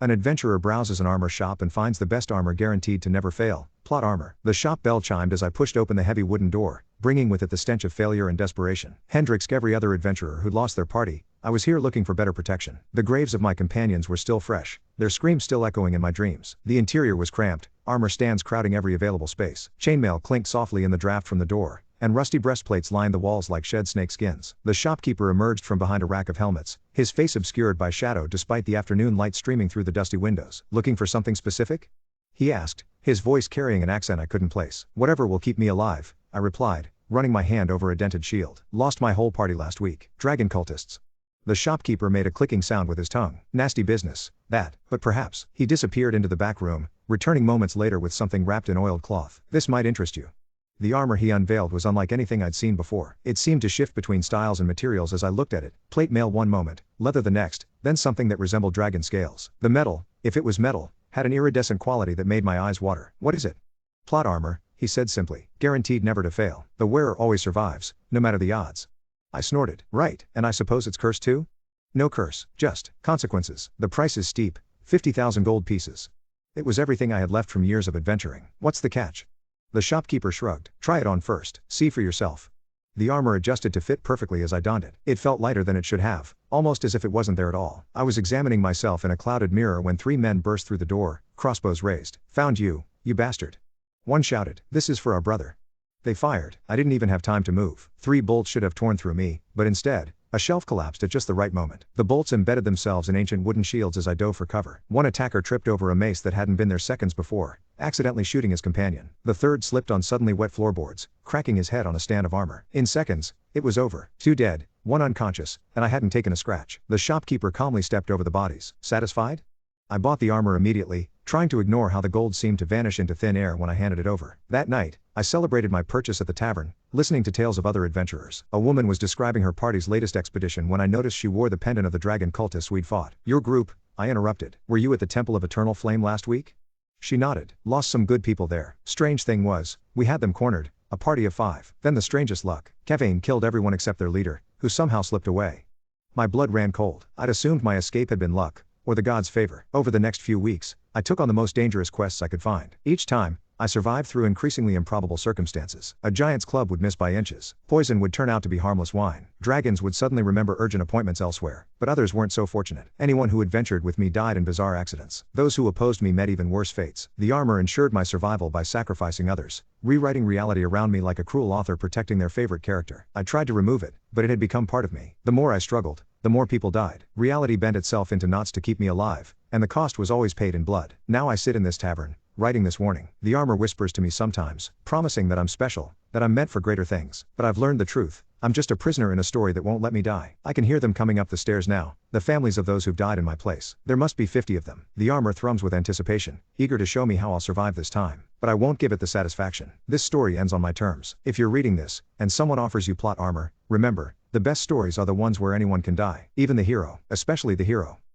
An adventurer browses an armor shop and finds the best armor guaranteed to never fail. Plot armor. The shop bell chimed as I pushed open the heavy wooden door, bringing with it the stench of failure and desperation. Hendrix, every other adventurer who'd lost their party, I was here looking for better protection. The graves of my companions were still fresh, their screams still echoing in my dreams. The interior was cramped, armor stands crowding every available space. Chainmail clinked softly in the draft from the door, and rusty breastplates lined the walls like shed snake skins. The shopkeeper emerged from behind a rack of helmets, his face obscured by shadow despite the afternoon light streaming through the dusty windows. "Looking for something specific?" he asked, his voice carrying an accent I couldn't place. "Whatever will keep me alive," I replied, running my hand over a dented shield. "Lost my whole party last week. Dragon cultists." The shopkeeper made a clicking sound with his tongue. "Nasty business, that, but perhaps." He disappeared into the back room, returning moments later with something wrapped in oiled cloth. "This might interest you." The armor he unveiled was unlike anything I'd seen before. It seemed to shift between styles and materials as I looked at it. Plate mail one moment, leather the next, then something that resembled dragon scales. The metal, if it was metal, had an iridescent quality that made my eyes water. "What is it?" "Plot armor," he said simply. "Guaranteed never to fail. The wearer always survives, no matter the odds." I snorted. "Right, and I suppose it's cursed too?" "No curse, just consequences. The price is steep, 50,000 gold pieces." It was everything I had left from years of adventuring. "What's the catch?" The shopkeeper shrugged. "Try it on first, see for yourself." The armor adjusted to fit perfectly as I donned it. It felt lighter than it should have, almost as if it wasn't there at all. I was examining myself in a clouded mirror when 3 men burst through the door, crossbows raised. "Found you, you bastard!" One shouted. "This is for our brother." They fired. I didn't even have time to move. 3 bolts should have torn through me, but instead, a shelf collapsed at just the right moment. The bolts embedded themselves in ancient wooden shields as I dove for cover. One attacker tripped over a mace that hadn't been there seconds before, accidentally shooting his companion. The third slipped on suddenly wet floorboards, cracking his head on a stand of armor. In seconds, it was over. 2 dead, 1 unconscious, and I hadn't taken a scratch. The shopkeeper calmly stepped over the bodies. "Satisfied?" I bought the armor immediately, trying to ignore how the gold seemed to vanish into thin air when I handed it over. That night, I celebrated my purchase at the tavern, listening to tales of other adventurers. A woman was describing her party's latest expedition when I noticed she wore the pendant of the dragon cultists we'd fought. "Your group," I interrupted. "Were you at the Temple of Eternal Flame last week?" She nodded. "Lost some good people there. Strange thing was, we had them cornered, a party of 5. Then the strangest luck. Kevane killed everyone except their leader, who somehow slipped away." My blood ran cold. I'd assumed my escape had been luck, or the gods' favor. Over the next few weeks, I took on the most dangerous quests I could find. Each time, I survived through increasingly improbable circumstances. A giant's club would miss by inches. Poison would turn out to be harmless wine. Dragons would suddenly remember urgent appointments elsewhere. But others weren't so fortunate. Anyone who adventured with me died in bizarre accidents. Those who opposed me met even worse fates. The armor ensured my survival by sacrificing others, rewriting reality around me like a cruel author protecting their favorite character. I tried to remove it, but it had become part of me. The more I struggled, the more people died. Reality bent itself into knots to keep me alive, and the cost was always paid in blood. Now I sit in this tavern, writing this warning. The armor whispers to me sometimes, promising that I'm special, that I'm meant for greater things. But I've learned the truth. I'm just a prisoner in a story that won't let me die. I can hear them coming up the stairs now, the families of those who've died in my place. There must be 50 of them. The armor thrums with anticipation, eager to show me how I'll survive this time. But I won't give it the satisfaction. This story ends on my terms. If you're reading this, and someone offers you plot armor, remember, the best stories are the ones where anyone can die. Even the hero, especially the hero.